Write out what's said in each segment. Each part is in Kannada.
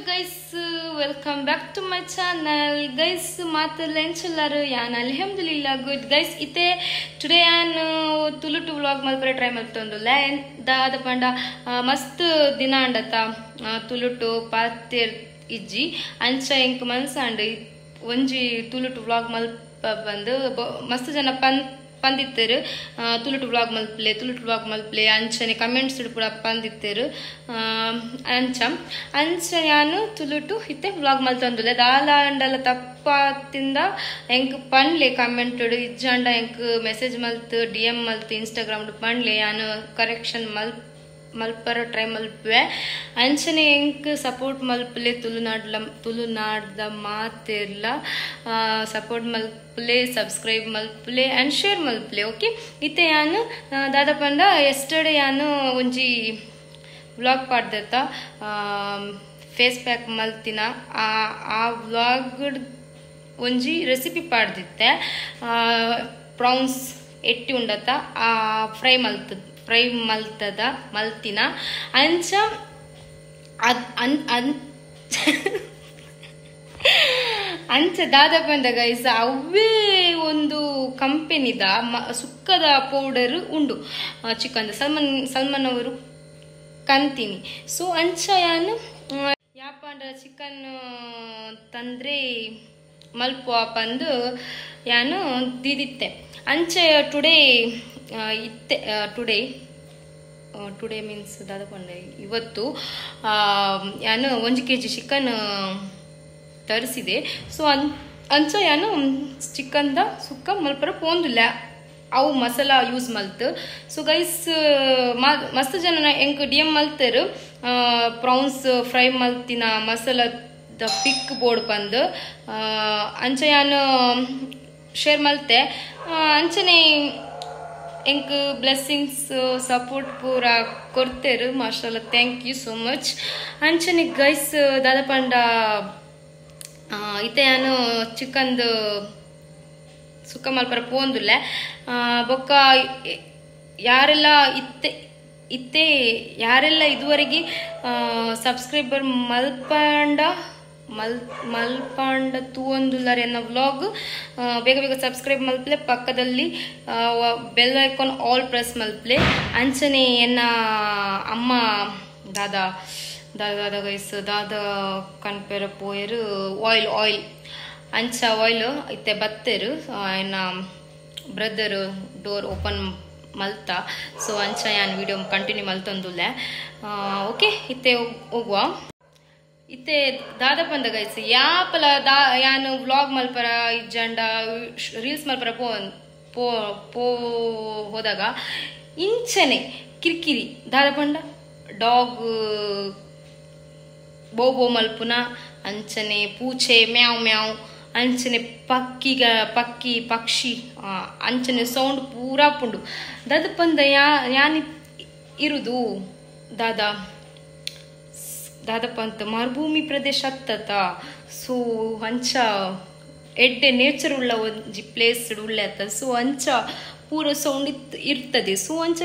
guys, welcome back to my channel. Guys, ಮಾತಲ್ಲೆಂಚಲ್ಲಾರು ಯಾನ್ ಅಲ್ಹಮ್ದುಲಿಲ್ಲಾ good guys. ಇತ್ತೆ today ನಾನು ತುಳುಟು vlog ಮಲ್ಪರೆ ಟ್ರೈ ಮಾಡ್ತೊಂದುಲ್ಲ ದಾದ ಪಂಡ ಮಸ್ತ್ ದಿನ ಅಂಡತ ತುಳುಟು ಪಾತೆರ್ ಇಜ್ಜಿ ಅಂಚ ಎಂಕ್ ಮನ್ಸಂಡ್ ಒಂಜಿ ತುಳುಟು vlog ಮಲ್ಪ ಬಂದು ಮಸ್ತ್ ಜನ ಪಂದಿತ್ತರು ತುಳುಟು ವ್ಲಾಗ್ ಮಲ್ಪ್ಲೆ ಅಂಚನೆ ಕಮೆಂಟ್ಸ್ ಪೂರ ಪಂದಿತ್ತರು ಅಂಚ ನಾನು ತುಳುಟು ಇತ್ತೆ ವ್ಲಾಗ್ ಮಲ್ತಂದುಲ್ಲೆ ದಾಲ ಅಂಡಲ ತಪ್ಪತ್ತಿಂದ ಎಂಕ್ ಪನ್ಲೆ ಕಮೆಂಟ್ ಇಜ್ಜಂಡ ಎಂಕ್ ಮೆಸೇಜ್ ಮಲ್ತ್ DM ಮಲ್ತ್ ಇನ್ಸ್ಟಾಗ್ರಾಮ್ ಪನ್ಲೆ ನಾನು ಕರೆಕ್ಷನ್ ಮಲ್ಪರ ಟ್ರೈ ಮಲ್ಪೆ ಅಂಚನೆ ಎಂಕ್ ಸಪೋರ್ಟ್ ಮಲ್ಪಲೆ ತುಳುನಾಡ್ದ ಮಾತೆರ್ಲ ಸಪೋರ್ಟ್ ಮಲ್ಪಲೆ ಸಬ್ಸ್ಕ್ರೈಬ್ ಮಲ್ಪಲೆ ಅಂಡ್ ಶೇರ್ ಮಲ್ಪಲೆ ಓಕೆ ಇತ್ತೆ ಯಾನು ದಾದ ಪಂಡ ಎಸ್ಟರ್ಡೇ ಯಾನು ಒಂಜಿ ವ್ಲಾಗ್ ಪಾಡ್ದತ್ತ ಫೇಸ್ ಪ್ಯಾಕ್ ಮಲ್ತಿನ ಆ ವ್ಲಾಗ್ ಒಂಜಿ ರೆಸಿಪಿ ಪಾಡ್ದಿತ್ತೆ ಪ್ರೌನ್ಸ್ ಎಟ್ಟಿ ಉಂಡತ್ತ ಆ ಫ್ರೈ ಮಲ್ತಿನ ಅಂಚ ಅಂಚ ದಾದ ಬಂದ ಗೈಸ್ ಅವೇ ಒಂದು ಕಂಪೆನಿದ ಸುಕ್ಕದ ಪೌಡರ್ ಉಂಡು ಚಿಕನ್ ಸಲ್ಮಾನ್ ಅವರು ಕಂತೀನಿ ಸೊ ಅಂಚ ಯಾನು ಯಾಪಂಡ ಚಿಕನ್ ತಂದ್ರೆ ಮಲ್ಪುವ ಪಂದು ಯಾನು ದಿದಿತ್ತೆ ಅಂಚ ಟುಡೇ ಇತ್ತೆ ಟುಡೇ ಮೀನ್ಸ್ ದಾದ ಪಂಡ ಇವತ್ತು ಯಾನು 1 kg ಚಿಕನ್ ತರಿಸಿದೆ ಸೊ ಅಂಚ ಯಾನು ಚಿಕನ್ದ ಸುಕ್ಕ ಮಲ್ಪರ ಪೋಂದುಲ್ಲ ಅವು ಮಸಾಲ ಯೂಸ್ ಮಲ್ತ್ ಸೊ ಗೈಸ್ ಮಸ್ತ್ ಜನ ಎಂಕ್ DM ಮಲ್ತರು ಪ್ರೌನ್ಸ್ ಫ್ರೈ ಮಲ್ತಿನ ಮಸಾಲದ ಪಿಕ್ ಬೋರ್ಡ್ ಬಂದು ಅಂಚ ಯಾನು ಶೇರ್ ಮಲ್ತೆ ಅಂಚನೆ ಎಂಕ್ ಬ್ಲೆಸ್ಸಿಂಗ್ಸ್ ಸಪೋರ್ಟ್ ಪೂರ ಕೊಡ್ತೇರು ಮಾಷಾಲ್ಲ ಥ್ಯಾಂಕ್ ಯು ಸೋ ಮಚ್ ಅಂಚನೆ ಗೈಸ್ ದಾದ ಪಂಡ ಇತ್ತೆ ನಾನು ಚಿಕನ್ದು ಸುಕ್ಕ ಮಲ್ಪರ ಪೋಂದುಲ್ಲೆ ಬೊಕ್ಕ ಯಾರೆಲ್ಲ ಯಾರೆಲ್ಲ ಇದುವರೆಗೆ ಸಬ್ಸ್ಕ್ರೈಬರ್ ಮಲ್ಪಂಡ ತೂವೊಂದುಲ್ಲರ್ ಎನ್ನ ವ್ಲಾಗ್ ಬೇಗ ಸಬ್ಸ್ಕ್ರೈಬ್ ಮಲ್ಪಲೆ ಪಕ್ಕದಲ್ಲಿ ಬೆಲ್ ಐಕಾನ್ ಆಲ್ ಪ್ರೆಸ್ ಮಲ್ಪಲೆ ಅಂಚನೆ ಎನ್ನ ಅಮ್ಮ ದಾದ ಗೈಸ್ ದಾದ ಕನ್ಪೆರ ಪೋಯರು ಆಯಿಲ್ ಅಂಚ ಆಯಿಲ್ ಇತ್ತೆ ಬತ್ತೆರು ಎನ್ನ ಬ್ರದರ್ ಡೋರ್ ಓಪನ್ ಮಲ್ತ ಸೊ ಅಂಚ ಯಾನ್ ವಿಡಿಯೋ ಕಂಟಿನ್ಯೂ ಮಲ್ತೊಂದುಲ್ಲೆ ಓಕೆ ಇತ್ತೆ ಹೋಗುವ ಇತ್ತೆ ದಾದ ಪಂದ ಗೈಸ್ ಯಾಪಲ ಯಾನು ವ್ಲಾಗ್ ಮಲ್ಪರ ಇಜ್ಜಂಡ ರೀಲ್ಸ್ ಮಲ್ಪರ ಪೋ ಹೋದಾಗ ಇಂಚನೆ ಕಿರಿಕಿರಿ ದಾದ ಪಂಡ ಡಾಗ್ ಬೋಬೋ ಮಲ್ಪುನ ಅಂಚನೆ ಪೂಚೆ ಮ್ಯಾವ್ ಮ್ಯಾವ್ ಅಂಚನೆ ಪಕ್ಕಿ ಪಕ್ಷಿ ಅಂಚನೆ ಸೌಂಡ್ ಪೂರಾ ಪುಂಡು ದಾದ ಪಂದ ಯಾನಿ ಇರುದು ದಾದಪಂತ ಮರುಭೂಮಿ ಪ್ರದೇಶ ಹತ್ತತ ಸೊ ಅಂಚ ಎಡ್ಡೆ ನೇಚರ್ ಉಳ್ಳ ಒಂಜಿ ಪ್ಲೇಸ್ ಉಳ್ಳೆತ್ತ ಸೊ ಅಂಚ ಪೂರ ಸೌಂಡ್ ಇರ್ತದೆ ಸೊ ಅಂಚ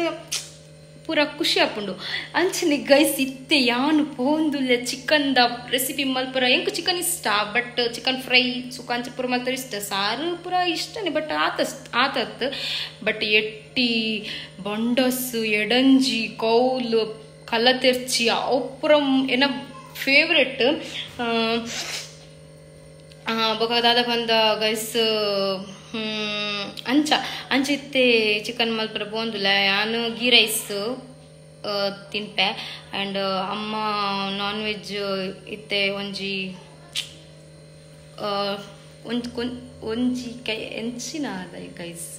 ಪೂರ ಖುಷಿ ಆಪುಂಡು ಅಂಚನೆ ಗೈಸ್ ಇತ್ತೆ ಯಾನು ಪೋಂದುಲ್ಲೆ ಚಿಕನ್ದ ರೆಸಿಪಿ ಮಲ್ಪುರ ಎಂಕು ಚಿಕನ್ ಇಷ್ಟ ಬಟ್ ಚಿಕನ್ ಫ್ರೈ ಸುಕ್ಕ ಅಂಚ ಪೂರ ಮಲ್ಪರ ಇಷ್ಟ ಸಾರು ಪೂರ ಇಷ್ಟನೇ ಬಟ್ ಆತತ್ ಬಟ್ ಎಟ್ಟಿ ಬಂಡಸ್ ಎಡಂಜಿ ಕೌಲು ಕಲ್ಲ ತೆರ್ಚಿ ಅವುಪುರಂ ಎನ್ನ ಫೇವ್ರೆಟ್ ಬೊಕದಾದ ಬಂದ ಗೈಸ್ ಅಂಚ ಇತ್ತೆ ಚಿಕನ್ ಮಲ್ಪರ ಪೋಂದುಲ್ಲ ನಾನು ಗೀ ರೈಸ್ ತಿನ್ಪೆ ಆ್ಯಂಡ್ ಅಮ್ಮ ನಾನ್ ವೆಜ್ ಇತ್ತೆ ಒಂಜಿ ಕೈ ಎಂಚಿನ ಗೈಸ್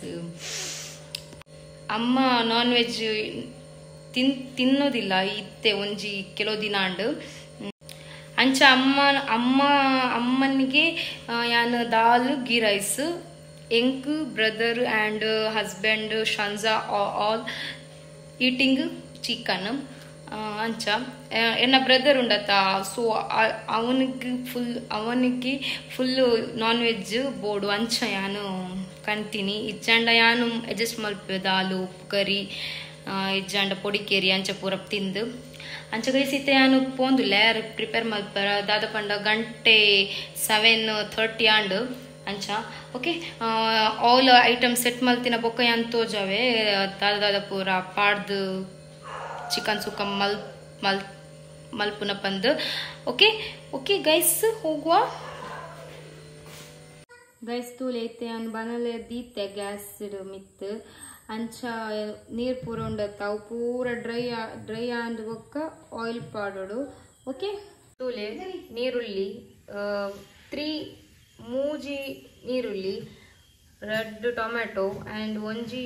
ಅಮ್ಮ ನಾನ್ ವೆಜ್ ತಿನ್ನೋದಿಲ್ಲ ಇತ್ತೆ ಒಂಜಿ ಕೆಲವು ದಿನ ಅಂಡು ಅಂಚ ಅಮ್ಮನಿಗೆ ಯಾನು ದಾಲ್ ಗೀ ರೈಸ್ ಎಂಕ್ ಬ್ರದರ್ ಆ್ಯಂಡ್ ಹಸ್ಬೆಂಡ್ ಶನ್ಜಾ ಆಲ್ ಈಟಿಂಗ್ ಚಿಕನ್ ಅಂಚ ಎನ್ನ ಬ್ರದರ್ ಉಂಡತ್ತ ಸೊ ಅವನಿಗೆ ಫುಲ್ ನಾನ್ ವೆಜ್ ಬೋರ್ಡು ಅಂಚ ಯಾನು ಕಂತೀನಿ ಇಜ್ಜಂಡ ಯಾನು ಅಡ್ಜಸ್ಟ್ ಮಲ್ಪೆ ದಾಲು ಉಪ್ಪು ಕರಿ ಇಜ್ಜಂಡ ಪೊಡಿಕೇರಿ ಅಂಚ ಪೂರ ತಿಂದು ಅಂಚ ಗೈಸ್ ಇತ್ತೆ ನಾನು ಪೋಂದುಲ್ಲೆ ಪ್ರಿಪೇರ್ ಮಲ್ಪರ ದಾದ ಪಂಡ ಗಂಟೆ 7:30 ಆಂಡ್ ಅಂಚ ಓಕೆ ಆಲ್ ಐಟಮ್ ಸೆಟ್ ಮಲ್ತಿನ ಬೊಕ್ಕ ಯಾನ್ ತೋಜಾವೆ ದಾದ ಪೂರ ಪಾಡ್ದು ಚಿಕನ್ ಸುಕ್ಕ ಮಲ್ಪುನ ಪಂದು ಓಕೆ ಓಕೆ ಗೈಸ್ ಹೋಗುವ ಗೈಸ್ ತೂಲೆ ಐತೆ ಅನ್ ಬನಲೆ ದೀತೆ ಗ್ಯಾಸ್ ಮಿತ್ ಅಂಚ ನೀರು ಪೂರ ಉಂಡತ್ತ ಅವು ಪೂರ ಡ್ರೈ ಆಂಡ್ ಬೊಕ್ಕ ಆಯಿಲ್ ಪಾಡೋಡು ಓಕೆ ತೂಲೆ ನೀರುಳ್ಳಿ 3 ಮೂಜಿ ನೀರುಳ್ಳಿ ರೆಡ್ ಟೊಮೆಟೊ ಆ್ಯಂಡ್ ಒಂಜಿ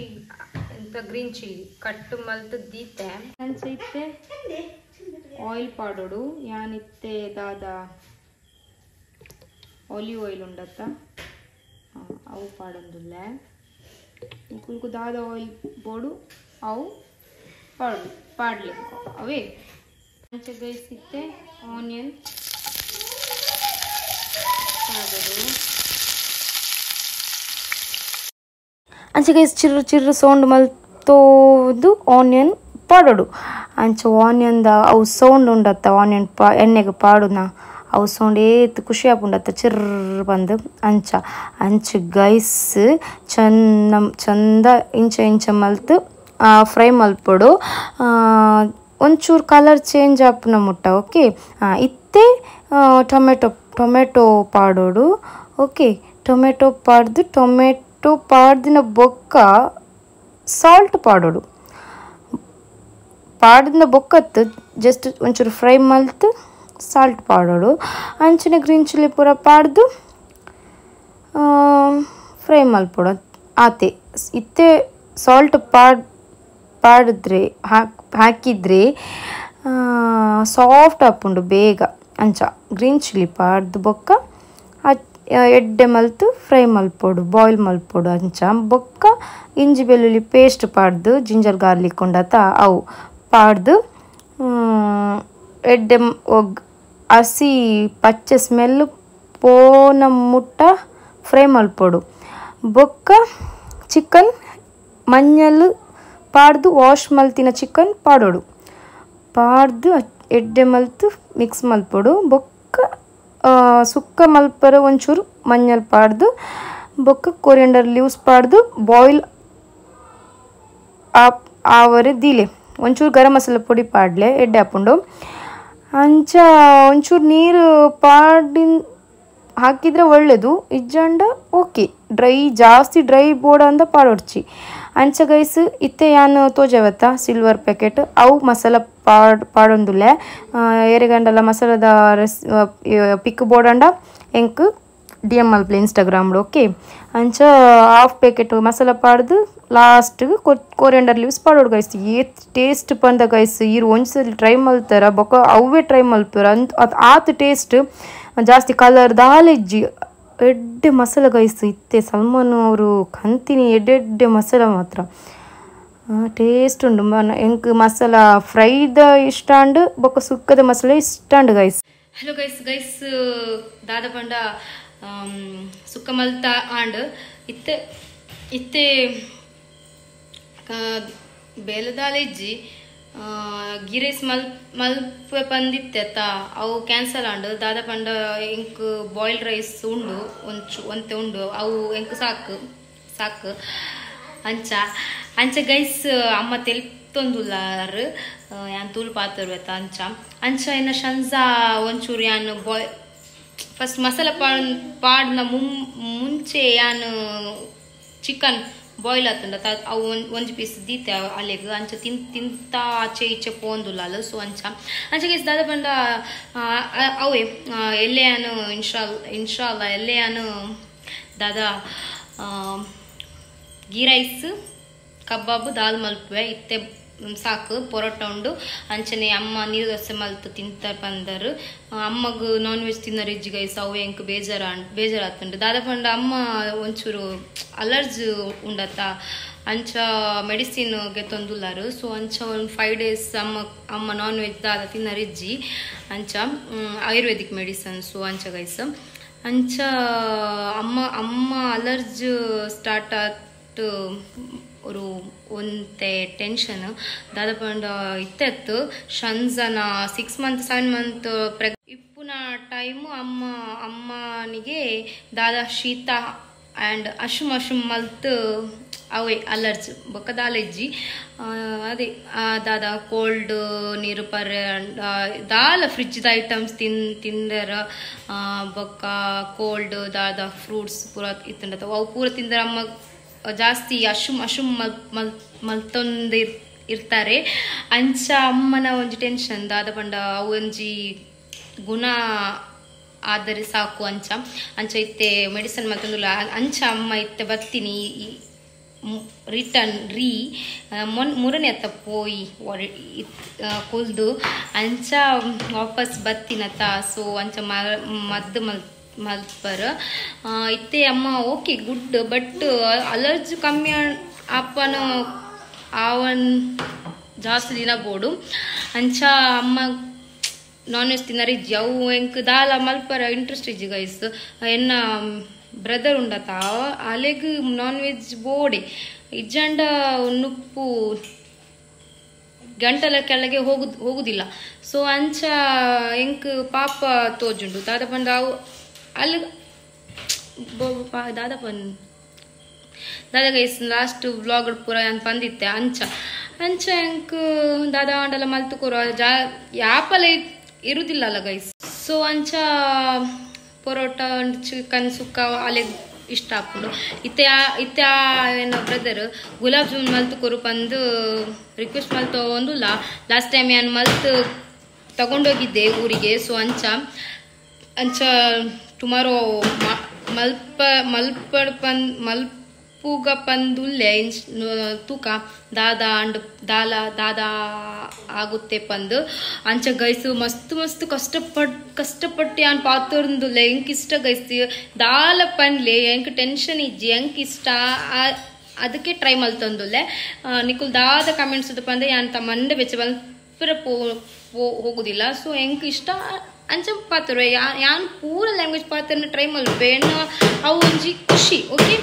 ಎಂತ ಗ್ರೀನ್ ಚಿಲ್ಲಿ ಕಟ್ ಮಲ್ತು ದೀತೆ ಅಂಚ ಇತ್ತೆ ಆಯಿಲ್ ಪಾಡೋಡು ಯಾನಿತ್ತೆ ದಾದ ಆಲಿವ್ ಆಯಿಲ್ ಉಂಡತ್ತ ಅವು ಪಾಡೊಂದುಲ್ಲ ಕುಲ್ಕು ದಾದ ಆಯಿಲ್ ಬೋಡು ಅವು ಪಾಡ್ಲಿ ಅವೇ ಅಂಚ ಗೈಸಿತ್ತೆ ಆನಿಯನ್ ಪಾಡೋಡು ಅಂಚ ಗೈಸ್ ಚಿರ್ರು ಸೌಂಡ್ ಮಲ್ತೋದು ಆನಿಯನ್ ಪಾಡೋಡು ಅಂಚ ಆನಿಯನ್ದ ಅವು ಸೌಂಡ್ ಉಂಡತ್ತ ಆನಿಯನ್ ಎಣ್ಣೆಗೆ ಪಾಡುನ ಅವು ಸೌಂಡ್ ಏತ್ ಖುಷಿ ಆಪುಂಡತ್ತ ಚಿರ್ರ ಬಂದು ಅಂಚ ಗೈಸ್ ಚಂದ ಇಂಚ ಮಲ್ತು ಫ್ರೈ ಮಲ್ಪೊಡು ಒಂಚೂರು ಕಲರ್ ಚೇಂಜ್ ಆಪುನ ಮುಟ್ಟ ಓಕೆ ಇತ್ತೆ ಟೊಮೆಟೊ ಪಾಡೋಡು ಓಕೆ ಟೊಮೆಟೊ ಪಾಡ್ದಿನ ಬೊಕ್ಕ ಸಾಲ್ಟ್ ಪಾಡೋಡು ಪಾಡ್ದಿನ ಬೊಕ್ಕತ್ತು ಜಸ್ಟ್ ಒಂಚೂರು ಫ್ರೈ ಮಲ್ತು ಸಾಲ್ಟ್ ಪಾಡೋಡು ಅಂಚನೆ ಗ್ರೀನ್ ಚಿಲ್ಲಿ ಪೂರ ಪಾಡ್ದು ಫ್ರೈ ಮಲ್ಪೊಡು ಆತೆ ಇತ್ತೆ ಸಾಲ್ಟ್ ಪಾಡಿದ್ರೆ ಹಾಕಿದ್ರೆ ಸಾಫ್ಟ್ ಆಪುಂಡು ಬೇಗ ಅಂಚ ಗ್ರೀನ್ ಚಿಲ್ಲಿ ಪಾಡ್ದು ಬೊಕ್ಕ ಎಡ್ಡೆ ಮಲ್ತು ಫ್ರೈ ಮಲ್ಪೊಡು ಬಾಯ್ಲ್ ಮಲ್ಪೊಡು ಅಂಚ ಬೊಕ್ಕ ಇಂಜಿ ಬೆಳ್ಳುಳ್ಳಿ ಪೇಸ್ಟ್ ಪಾಡ್ದು ಜಿಂಜರ್ ಗಾರ್ಲಿಕ್ ಉಂಡತ ಅವು ಪಾಡ್ದು ಎಡ್ಡೆ ಹಸಿ ಪಚ್ಚೆ ಸ್ಮೆಲ್ ಪೋನ ಮುಟ್ಟ ಫ್ರೈ ಮಲ್ಪೊಡು ಬೊಕ್ಕ ಚಿಕನ್ ಮಂಜಲ್ ಪಾಡ್ದು ವಾಶ್ ಮಲ್ತಿನ ಚಿಕನ್ ಪಾಡೋಡು ಪಾಡ್ದು ಎಡ್ಡೆ ಮಲ್ತು ಮಿಕ್ಸ್ ಮಲ್ಪೊಡು ಬೊಕ್ಕ ಸುಕ್ಕ ಮಲ್ಪರ ಒಂಚೂರು ಮಂಜಲ್ ಪಾಡ್ದು ಬೊಕ್ಕ ಕೊರಿಯಂಡರ್ ಲೀವ್ಸ್ ಪಾಡ್ದು ಬಾಯ್ಲ್ ಆವರೆ ದೀಲೆ ಒಂಚೂರು ಗರಂ ಮಸಾಲ ಪುಡಿ ಪಾಡ್ಲೆ ಎಡ್ಡೆ ಹಾಪುಂಡು ಅಂಚ ಒಂಚೂರು ನೀರು ಹಾಕಿದರೆ ಒಳ್ಳೆಯದು ಇಜ್ಜಂಡ ಓಕೆ ಜಾಸ್ತಿ ಡ್ರೈ ಬೋಡ ಅಂದ ಪಾಡೊಡ್ಚಿ ಅಂಚ ಗೈಸ್ ಇತ್ತೆ ಯಾನು ತೋಜವತ್ತ ಸಿಲ್ವರ್ ಪ್ಯಾಕೆಟ್ ಅವು ಮಸಾಲ ಪಾಡೊಂದುಲ್ಲೆ ಏರೆಗಂಡಲ ಮಸಾಲದ ಪಿಕ್ ಬೋಡಂಡ ಎಂಕ್ DM ಮಲ್ಪಲೆ ಇನ್ಸ್ಟಾಗ್ರಾಮ್ಡು ಓಕೆ ಅಂಚ ಹಾಫ್ ಪ್ಯಾಕೆಟ್ ಮಸಾಲ ಪಾಡ್ದು ಲಾಸ್ಟ್ಗೆ ಕೊರಿಯಂಡರ್ ಲೀವ್ಸ್ ಪಾಡೋಡು ಗೈಸ್ ಏತ್ ಟೇಸ್ಟ್ ಬಂದ ಗೈಸ್ ಇರು ಒಂದ್ಸಲಿ ಟ್ರೈ ಮಲ್ತಾರ ಬೊಕ್ಕ ಅವೇ ಟ್ರೈ ಮಲ್ಪಾರ ಅದು ಆತ ಟೇಸ್ಟ್ ಜಾಸ್ತಿ ಕಲರ್ ದಾಲೆಜ್ಜಿ ಎಡ್ಡೆ ಮಸಾಲ ಗೈಸ್ ಇತ್ತೆ ಸಲ್ಮಾನ್ ಅವರು ಕಂತಿನಿ ಎಡ್ಡೆ ಮಸಾಲ ಮಾತ್ರ ಟೇಸ್ಟ್ ಉಂಡು ಎಂಕ್ ಮಸಾಲ ಫ್ರೈದ ಇಷ್ಟ ಅಂಡ್ ಬೊಕ್ಕ ಸುಕ್ಕದ ಮಸಾಲೆ ಇಷ್ಟ ಅಂಡ್ ಗೈಸ್ ಹಲೋ ಗೈಸ್ ದಾದ ಪಂಡ ಸುಕ್ಕ ಮಲ್ತ ಆಂಡ್ ಇತ್ತೆ ಬೇಲದಾಲೆಜ್ಜಿ ಗೀ ರೈಸ್ ಮಲ್ಪೆ ಪಂದಿತ್ತೆ ಅವು ಕ್ಯಾನ್ಸಲ್ ಆಂಡ್ ದಾದ ಪಂಡ ಎಂಕ್ ಬಾಯ್ಲ್ಡ್ ರೈಸ್ ಉಂಡು ಒಂತೆ ಉಂಡು ಅವು ಎಂಕ್ ಸಾಕು ಅಂಚ ಗೈಸ್ ಅಮ್ಮ ತೆಲ್ಪೊಂದುಲ್ಲಾರು ಯಾನ್ ತೂಲ್ ಪಾತರ್ವೆತ ಅಂಚ ಇನ್ನ ಶಂಜಾ ಒಂಚೂರು ಯಾನು ಫಸ್ಟ್ ಮಸಾಲ ಪಾಡ್ನ ಮುಂಚೆ ಯಾನು ಚಿಕನ್ ಬಾಯ್ಲ್ ಆತಂಡ ಅವು ಒಂಜಿ ಪೀಸ್ ದೀತೆ ಅಲೆಗ್ ಅಂಚ ತಿಂತ ಆಚೆ ಈಚೆ ಪೋಂದುಲ್ಲ ಸೊ ಅಂಚ ಗೈಸ್ ದಾದ ಪಂಡ ಅವೇ ಎಲ್ಲೆಯಾನು ಇನ್ಶಾಲ್ಲ ಎಲ್ಲೆಯಾನು ದಾದ ಗೀ ರೈಸ್ ಕಬಾಬ್ ದಾಲ್ ಮಲ್ಪೆ ಇತ್ತೆ ಸಾಕು ಪೊರೋಟ ಉಂಡು ಅಂಚನೆ ಅಮ್ಮ ನೀರು ದೋಸೆ ಮಲ್ತು ತಿಂತಾರ ಬಂದರು ಅಮ್ಮಗ ನಾನ್ ವೆಜ್ ತಿನ್ನರ್ ಇಜ್ಜಿ ಗೈಸ್ ಅವು ಎಂಕ್ ಬೇಜಾರಾತುಂಡು ದಾದ ಪಂಡ ಅಮ್ಮ ಒಂಚೂರು ಅಲರ್ಜಿ ಉಂಡತ್ತ ಅಂಚ ಮೆಡಿಸಿನ್ ಗೆ ತೊಂದುಲ್ಲಾರು ಸೊ ಅಂಚ ಒಂದು 5 days ಅಮ್ಮ ನಾನ್ ವೆಜ್ ದಾದ ತಿನ್ನರ್ ಇಜ್ಜಿ ಅಂಚ ಆಯುರ್ವೇದಿಕ್ ಮೆಡಿಸನ್ ಸೊ ಅಂಚ ಗೈಸ್ ಅಂಚ ಅಮ್ಮ ಅಲರ್ಜಿ ಸ್ಟಾರ್ಟ್ ಆತು ஒரு ಒಂತೆ ಟೆನ್ಷನ್ ದಾದ ಪಂಡ ಇತ್ತೆತ್ತು ಶಂಜನ 6 ಮಂತ್ 7 ಮಂತ್ ಇಪ್ಪುನ ಟೈಮು ಅಮ್ಮನಿಗೆ ದಾದ ಶೀತ ಆ್ಯಂಡ್ ಅಶುಮ್ ಮಲ್ತ್ ಅವೇ ಅಲರ್ಜಿ ಬೊಕ್ಕ ದಾಲೆಜ್ಜಿ ಅದೇ ದಾದ ಕೋಲ್ಡ್ ನೀರು ದಾಲ ಫ್ರಿಜ್ದ ಐಟಮ್ಸ್ ತಿಂದರ ಬೊಕ್ಕ ಕೋಲ್ಡ್ ದಾದ ಫ್ರೂಟ್ಸ್ ಪೂರ ಇತ್ತಂಡ ಅವು ಪೂರ ತಿಂದರ ಅಮ್ಮ ಜಾಸ್ತಿ ಅಶುಮ್ ಮಲ್ತೊಂದು ಇರ್ತಾರೆ ಅಂಚ ಅಮ್ಮನ ಒಂಜಿ ಟೆನ್ಷನ್ ದಾದ ಪಂಡ ಅವು ಒಂಜಿ ಗುಣ ಆದರೆ ಸಾಕು ಅಂಚ ಇತ್ತೆ ಮೆಡಿಸನ್ ಮತ್ತೊಂದು ಅಂಚ ಅಮ್ಮ ಇತ್ತೆ ಬತ್ತೀನಿ ರಿಟರ್ನ್ ಮೂರನೇ ಅತ್ತ ಪೋಯಿ ಕುಲ್ದು ಅಂಚ ವಾಪಸ್ ಬತ್ತಿನತ್ತ ಸೊ ಅಂಚ ಮದ್ದು ಮಲ್ಪರ್ ಇತ್ತೆ ಅಮ್ಮ ಓಕೆ ಗುಡ್ ಬಟ್ ಅಲರ್ಜಿ ಕಮ್ಮಿ ಅಪ್ಪನ ಆವನ್ ಜಾಸ್ತಿ ದಿನ ಬೋಡು ಅಂಚ ಅಮ್ಮ ನಾನ್ ವೆಜ್ ತಿನ್ನರಿ ಅವು ಎಂಕ್ ದಾಲ ಮಲ್ಪರ ಇಂಟ್ರೆಸ್ಟ್ ಇಜ್ಜಿ ಗೈಸ್ ಎನ್ನ ಬ್ರದರ್ ಉಂಡತ ಅಲೆಗ್ ನಾನ್ ವೆಜ್ ಬೋಡೆ ಇಜ್ಜಂಡ ನುಪ್ಪು ಗಂಟಲ ಕೆಳಗೆ ಹೋಗುದಿಲ್ಲ ಸೊ ಅಂಚ ಎಂಕ್ ಪಾಪ ತೋಜುಂಡು ದಾದ ಪಂಡ ಅವು ಅಲ್ಲಿ ದಾದ ಗೈಸ್ ಲಾಸ್ಟ್ ವ್ಲಾಗ್ ಪೂರ ನಾನು ಬಂದಿತ್ತೆ ಅಂಚ ಎಂಕ್ ದಾದ ಅಂಡಲ ಮಲ್ತು ಕೊರ ಯಾಪಲ ಇರುದಿಲ್ಲ ಅಲ್ಲ ಗೈಸ್ ಸೊ ಅಂಚ ಪೊರೋಟ ಚಿಕನ್ ಸುಕ್ಕ ಅಲೆ ಇಷ್ಟ ಹಾಕೊಂಡು ಇತ್ತೆ ಏನ ಬ್ರದರ್ ಗುಲಾಬ್ ಜಾಮೂನ್ ಮಲ್ತು ಕೊರು ಬಂದು ರಿಕ್ವೆಸ್ಟ್ ಮಲ್ತು ಒಂದು ಲಾಸ್ಟ್ ಟೈಮ್ ನಾನು ಮಲ್ತು ತಗೊಂಡೋಗಿದ್ದೆ ಊರಿಗೆ ಸೊ ಅಂಚ ಟುಮಾರೋ ಮಲ್ಪುಗ ಪಂದುಲ್ಲೆ ತೂಕ ದಾದ ಆಗುತ್ತೆ ಪಂದು ಅಂಚ ಗೈಸು ಮಸ್ತ್ ಕಷ್ಟಪಟ್ಟು ಯಾನ್ ಪಾತೊಂದುಲ್ಲೆ ಎಂಕ್ ಇಷ್ಟ ಗೈಸ್ ದಾಲ ಪನ್ಲೆ ಎಂಕ್ ಟೆನ್ಷನ್ ಇಜ್ಜಿ ಎಂಕ್ ಇಷ್ಟ ಅದಕ್ಕೆ ಟ್ರೈ ಮಲ್ತೊಂದುಲ್ಲೆ ನಿಕುಲ್ ದಾದ ಕಮೆಂಟ್ಸ್ ಪಂದೆ ಯಾನ್ ಮಂಡೆ ಬೆಚ್ಚ ಮಲ್ಪರ ಹೋಗುದಿಲ್ಲ ಸೊ ಎಂಕ್ ಇಷ್ಟ ಅಂಚ ಪಾತ್ರ ಯಾನ್ ಪೂರ ಲ್ಯಾಂಗ್ವೇಜ್ ಪಾತ್ರ ಟ್ರೈ ಮಲ್ಪೆ ಅವು ಒಂಜಿ ಖುಷಿ ಓಕೆ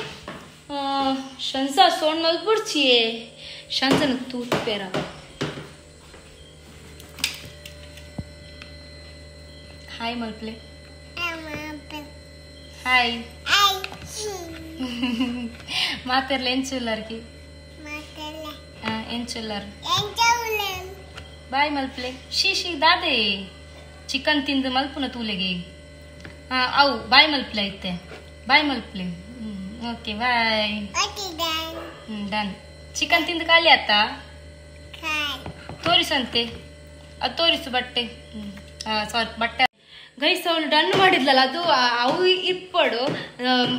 ಶಂಸ ಸೋಣ್ ಮಲ್ಪುಡ್ಚಿಯೇ ಶಂಸನ ತೂತ್ ಪೇರ ಹಾಯ್ ಮಲ್ಪ್ಲೆ ಹಾಯ್ ಮಾತಾಡ್ಲ ಎಂಚುಲ್ಲರ್ಗೆ ಎಂಚುಲ್ಲರ್ ಬಾಯ್ ಮಲ್ಪ್ಲೆ ಶೀಶಿ ದಾದೆ ಚಿಕನ್ ತಿಂದು ಮಲ್ಪುನ ತೂಲೆಗೆ ಅವು ಬಾಯ್ ಮಲ್ಪ್ಲೆ ಐತೆ ಬಾಯ್ ಮಲ್ಪ್ಲೆ ಓಕೆ ಬಾಯ್ ಡನ್ ಚಿಕನ್ ತಿಂದು ಖಾಲಿ ಆತ ತೋರಿಸಂತೆ ಅದು ತೋರಿಸು ಬಟ್ಟೆ ಸಾರಿ ಬಟ್ಟೆ ಗೈಸ್ ಅವಳು ಡನ್ ಮಾಡಿದ್ಲಲ್ಲ ಅದು ಅವು ಇಪ್ಪಡು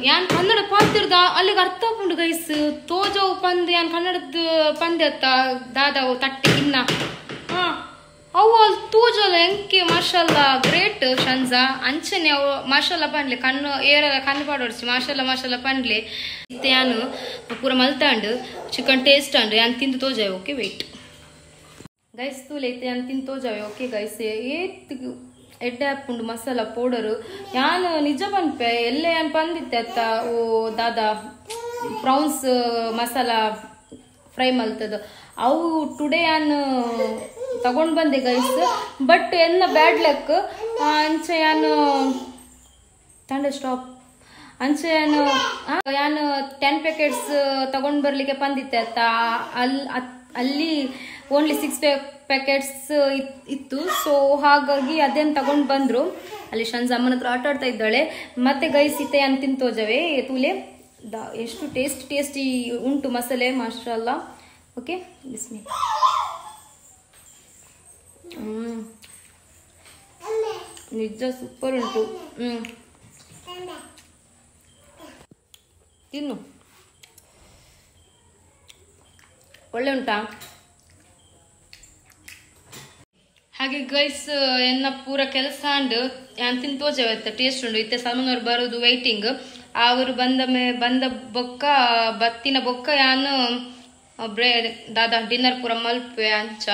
ಯಾನ್ ಕನ್ನಡ ಪಾತಿರ್ದ ಅಲ್ಲಿಗೆ ಅರ್ಥ ಹಾಕೊಂಡು ಗೈಸ್ ತೋಜವು ಪಂದ್ ಯಾನ್ ಕನ್ನಡದ ಪಂದ್ಯ ಅತ್ತ ದಾದವು ತಟ್ಟೆ ಇನ್ನ ಅವು ಅಲ್ಲಿ ತೂಜಲ್ಲ ಎಂಕೆ ಮಾಷಲ್ಲ ಗ್ರೇಟ್ ಶಂಜಾ ಅಂಚನೆ ಅವು ಮಾಷಲ್ಲ ಪಂಡ್ಲೆ ಕಣ್ಣು ಕಣ್ಣು ಪಾಡೋಡ್ಸಿ ಮಾಷಲ್ಲ ಪಂಡ್ಲೆ ಇತ್ತೆ ಯಾನು ಪೂರ ಮಲ್ತಾಂಡು ಚಿಕನ್ ಟೇಸ್ಟ್ ಅಂಡ್ ಯಾನ್ ತಿಂದು ತೋಜಾವೆ ಓಕೆ ವೇಟ್ ಗೈಸ್ ತೂಲೆ ಇತ್ತೆ ಯಾನ್ ತಿಂದು ತೋಜಾವೆ ಓಕೆ ಗೈಸ್ ಏತ್ ಎಡ್ಡೆ ಹಾಕೊಂಡು ಮಸಾಲ ಪೌಡರು ಯಾನು ನಿಜ ಪನ್ಪೆ ಎಲ್ಲೇ ಯಾನ್ ಪಂದಿತ್ತೆ ಅತ್ತ ಓ ದಾದ ಪ್ರೌನ್ಸ್ ಮಸಾಲ ಫ್ರೈ ಮಲ್ತದ ಅವು ಟುಡೇ ಯಾನು ತಗೊಂಡ್ ಬಂದೆ ಗೈಸ್ ಬಟ್ ಎನ್ನ ಬ್ಯಾಡ್ ಲಕ್ ಅಂಚೆ ಯಾನು ತಂಡೆ ಸ್ಟಾಪ್ ಅಂಚೆ ಯಾನು 10 ಪ್ಯಾಕೆಟ್ಸ್ ತಗೊಂಡ್ ಬರ್ಲಿಕ್ಕೆ ಬಂದಿತ್ತೆ ಅತ್ತ ಅಲ್ಲಿ ಓನ್ಲಿ 6 ಪ್ಯಾಕೆಟ್ಸ್ ಇತ್ತು ಸೊ ಹಾಗಾಗಿ ಅದೇನು ತಗೊಂಡ್ ಬಂದ್ರು ಅಲ್ಲಿ ಶಂಜ ಅಮ್ಮನ ಹತ್ರ ಆಟ ಆಡ್ತಾ ಇದ್ದಾಳೆ ಮತ್ತೆ ಗೈಸ್ ಇತ್ತೆ ಯಾನ್ ತಿಂತೋಜವೆ ತೂಲೆ ಎಷ್ಟು ಟೇಸ್ಟಿ ಉಂಟು ಮಸಾಲೆ ಮಾಷಾಲ್ಲ ಓಕೆ ಬಿಸ್ಮಿ ನಿಜ ಸೂಪರ್ ಉಂಟು ತಿನ್ನು ಒಳ್ಳೆ ಉಂಟಾ ಹಾಗೆ ಗೈಸ್ ಎನ್ನ ಪೂರ ಕೆಲಸ ಅಂಡ್ ಯಾನ್ ತಿಂದು ತೋಜವತ್ತ ಟೇಸ್ಟ್ ಉಂಡು ಇತ್ತೆ ಸಲ್ಮಾನ್ ಅವ್ರು ಬರೋದು ವೈಟಿಂಗ್ ಅವರು ಬಂದ ಬೊಕ್ಕ ಬತ್ತಿನ ಬೊಕ್ಕ ಯಾನು ಬ್ರೆಡ್ ದಾದ ಡಿನ್ನರ್ ಪೂರ ಮಲ್ಪೆ ಅಂಚ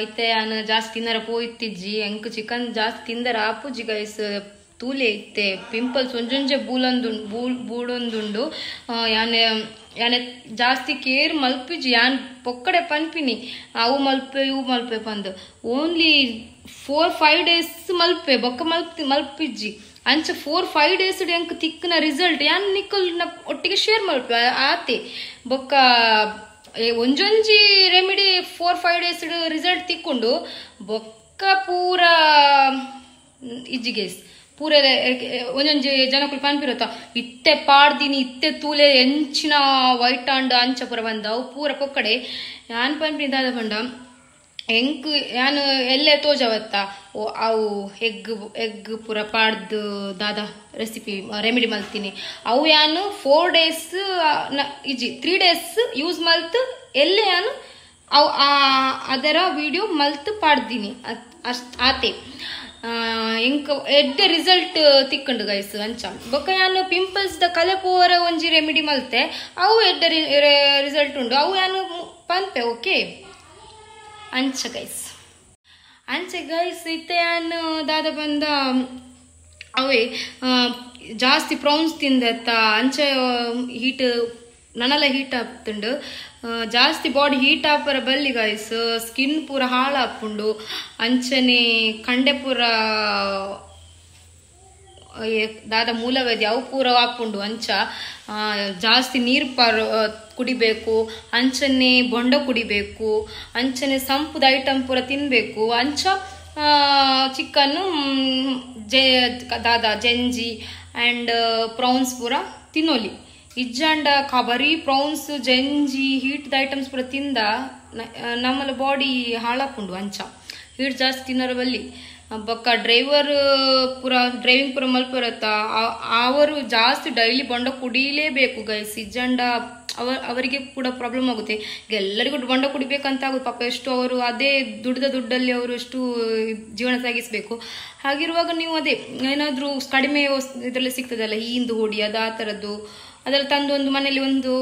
ಇತ್ತೆ ಯಾನು ಜಾಸ್ತಿ ತಿನ್ನರ ಪೋಯ್ತಿಜ್ಜಿ ಎಂಕ್ ಚಿಕನ್ ಜಾಸ್ತಿ ತಿಂದರ ಆಪುಜಿ ಗೈಸ್ ತೂಲೆ ಇತ್ತೆ ಪಿಂಪಲ್ಸ್ ಒಂಜೊಂಜೆ ಬೂಡೊಂದುಂಡು ಯಾನೆ ಯಾನೆ ಜಾಸ್ತಿ ಕೇರ್ ಮಲ್ಪಿಜಿ ಯಾನ್ ಪೊಕ್ಕಡೆ ಪನ್ಪಿನಿ ಅವು ಮಲ್ಪೆ ಇವು ಮಲ್ಪೆ ಪಂದ್ ಓನ್ಲಿ 4-5 days ಮಲ್ಪೆ ಬೊಕ್ಕ ಮಲ್ಪಿಜ್ಜಿ ಅಂಚ 4-5 days ಎಂಕ್ ತಿಕ್ಕನ ರಿಸಲ್ಟ್ ಯಾನ್ ನಿಕ್ಕಲ್ ಒಟ್ಟಿಗೆ ಶೇರ್ ಮಲ್ಪೆ ಆತೆ ಬೊಕ್ಕ ಒಂಜೊಂಜಿ ರೆಮಿಡಿ 4-5 days ರಿಸಲ್ಟ್ ತಿಕ್ಕೊಂಡು ಬೊಕ್ಕ ಪೂರ ಇಜ್ಜಿಗೇಸ್ ಪೂರ ಒಂದೊಂದು ಜನಕ್ಕೂ ಪನ್ಪಿರತ್ತ ಇತ್ತೆ ಪಾಡ್ದಿನಿ ಇತ್ತೆ ತೂಲೆ ಎಂಚಿನ ವೈಟ್ ಅಂಡ್ ಅಂಚ ಪೂರ ಬಂದ ಅವು ಪೂರ ಪೊಕ್ಕಡೆ ಯಾನ್ ಪನ್ಪಿನಿ ದಾದ ಪಂಡ ಎಂಕ್ ಯಾನು ಎಲ್ಲೇ ತೋಜವತ್ತ ಅವು ಎಗ್ ಪೂರ ಪಾಡ್ದು ದಾದ ರೆಸಿಪಿ ರೆಮಿಡಿ ಮಲ್ತೀನಿ ಅವು ಯಾನು 4 days ಇಜ್ಜಿ 3 days ಯೂಸ್ ಮಲ್ತು ಎಲ್ಲೇ ಯಾನು ಅವು ಅದರ ವಿಡಿಯೋ ಮಲ್ತು ಪಾಡ್ದೀನಿ ಆತೆ ಎಂಕ್ ಎಡ್ಡೆ ರಿಸಲ್ಟ್ ತಿಕ್ಕಂಡು ಗೈಸ್ ಅಂಚ ಬೊಕ್ಕ ಯಾನು ಪಿಂಪಲ್ಸ್ ದ ಕಲೆ ಪೋರ ಒಂಜಿ ರೆಮಿಡಿ ಮಲ್ತೆ ಅವು ಎಡ್ಡೆ ರಿಸಲ್ಟ್ ಉಂಡು ಅವು ಯಾನು ಪನ್ಪೆ ಓಕೆ ಅಂಚ ಗೈಸ್ ಇತ್ತೆ ಯಾನು ದಾದ ಬಂದ ಅವೇ ಜಾಸ್ತಿ ಪ್ರೌನ್ಸ್ ತಿಂದತ್ತ ಅಂಚ ಹೀಟ್ ನನಲ ಹೀಟ್ ಆಗ್ತುಂಡು ಜಾಸ್ತಿ ಬಾಡಿ ಹೀಟ್ ಆಪರ ಬಲ್ಲಿ ಗೈಸ್ ಸ್ಕಿನ್ ಪೂರ ಹಾಳಾಪುಂಡು ಅಂಚನೆ ಕಂಡೆ ಪೂರ ದಾದ ಮೂಲವೇದಿ ಅವು ಪೂರ ಆಪುಂಡು ಅಂಚ ಜಾಸ್ತಿ ನೀರು ಕುಡಿಬೇಕು ಅಂಚನೆ ಬೊಂಡ ಕುಡಿಬೇಕು ಅಂಚನೆ ಸಂಪುದ ಐಟಮ್ ಪೂರ ತಿನ್ಬೇಕು ಅಂಚ ಚಿಕನ್ನು ದಾದ ಜಂಜಿ ಆ್ಯಂಡ್ ಪ್ರೌನ್ಸ್ ಪೂರ ತಿನ್ನೋಲಿ ಇಜ್ಜಂಡ ಬರೀ ಪ್ರೌನ್ಸ್ ಜಂಜಿ ಹೀಟ್ದ ಐಟಮ್ಸ್ ಪೂರ ತಿಂದ ನಮ್ಮಲ ಬಾಡಿ ಹಾಳಾಪುಂಡು ಅಂಚ ಹೀಟ್ ಜಾಸ್ತಿ ತಿನ್ನೋರ ಬಲ್ಲಿ ಬೊಕ್ಕ ಡ್ರೈವಿಂಗ್ ಪೂರ ಮಲ್ಪರತ್ತ ಅವರು ಜಾಸ್ತಿ ಡೈಲಿ ಬೊಂಡ ಕುಡಿಲೇಬೇಕು ಗೈಸ್ ಇಜ್ಜಂಡ ಅವರಿಗೆ ಕೂಡ ಪ್ರಾಬ್ಲಮ್ ಆಗುತ್ತೆ ಎಲ್ಲರಿಗೂ ಬೊಂಡ ಕುಡಿಬೇಕಂತ ಆಗುತ್ತೆ ಪಾಪ ಎಷ್ಟು ಅವರು ಅದೇ ದುಡ್ಡಲ್ಲಿ ಅವರು ಎಷ್ಟು ಜೀವನ ಸಾಗಿಸಬೇಕು ಹಾಗಿರುವಾಗ ನೀವು ಅದೇ ಏನಾದರೂ ಕಡಿಮೆ ಇದರಲ್ಲಿ ಸಿಗ್ತದಲ್ಲ ಹಿಂದು ಹೊಡಿ ಅದು ಆ ಥರದ್ದು ಅದೆಲ್ಲ ತಂದು ಒಂದು ಮನೇಲಿ ಒಂದು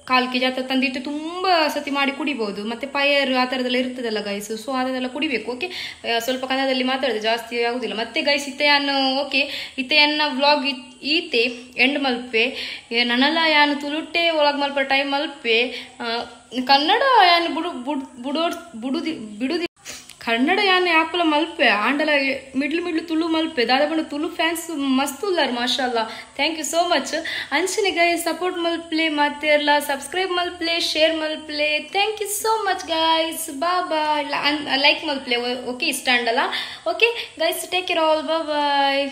1/4 kg ಆ ಥರ ತಂದಿಟ್ಟು ತುಂಬ ಸತಿ ಮಾಡಿ ಕುಡಿಬಹುದು ಮತ್ತೆ ಪಯರ್ ಆ ಥರದೆಲ್ಲ ಇರ್ತದಲ್ಲ ಗೈಸ್ ಸೊ ಅದನ್ನೆಲ್ಲ ಕುಡಿಬೇಕು ಓಕೆ ಸ್ವಲ್ಪ ಕನ್ನಡದಲ್ಲಿ ಮಾತಾಡಿದೆ ಜಾಸ್ತಿ ಆಗುದಿಲ್ಲ ಮತ್ತೆ ಗೈಸ್ ಇತ್ತೆಯನ್ನು ಓಕೆ ಇತ್ತೆಯನ್ನ ವ್ಲಾಗ್ ಈತೆ ಎಂಡ್ ಮಲ್ಪೆ ನನ್ನಲ್ಲ ಯಾನು ತುಳುಟ್ಟೆ ವ್ಲಾಗ್ ಮಲ್ಪ ಟೈಮ್ ಮಲ್ಪೆ ಕನ್ನಡ ಯಾನು ಬಿಡುದಿ ಕನ್ನಡ ಯಾನೆ ಆಪಲ ಮಲ್ಪೆ ಆಂಡಲ ಮಿಡ್ಲು ತುಳು ಮಲ್ಪೆ ದಾದ ಬಂಡ ತುಳು ಫ್ಯಾನ್ಸ್ ಮಸ್ತ್ ಉಲ್ಲಾರ ಮಾಶಾಲ್ಲ ಥ್ಯಾಂಕ್ ಯು ಸೋ ಮಚ್ ಅಂಚನೆ ಗೈಸ್ ಸಪೋರ್ಟ್ ಮಲ್ಪ್ಲೆ ಮತ್ತೆ ಎಲ್ಲ ಸಬ್ಸ್ಕ್ರೈಬ್ ಮಲ್ಪ್ಲೆ ಶೇರ್ ಮಲ್ಪ್ಲೆ thank you so much guys bye like ಮಲ್ಪ್ಲೆ ಓಕೆ ಇಷ್ಟ ಅಂಡಲ್ಲ okay guys take care all ಬಾಯ್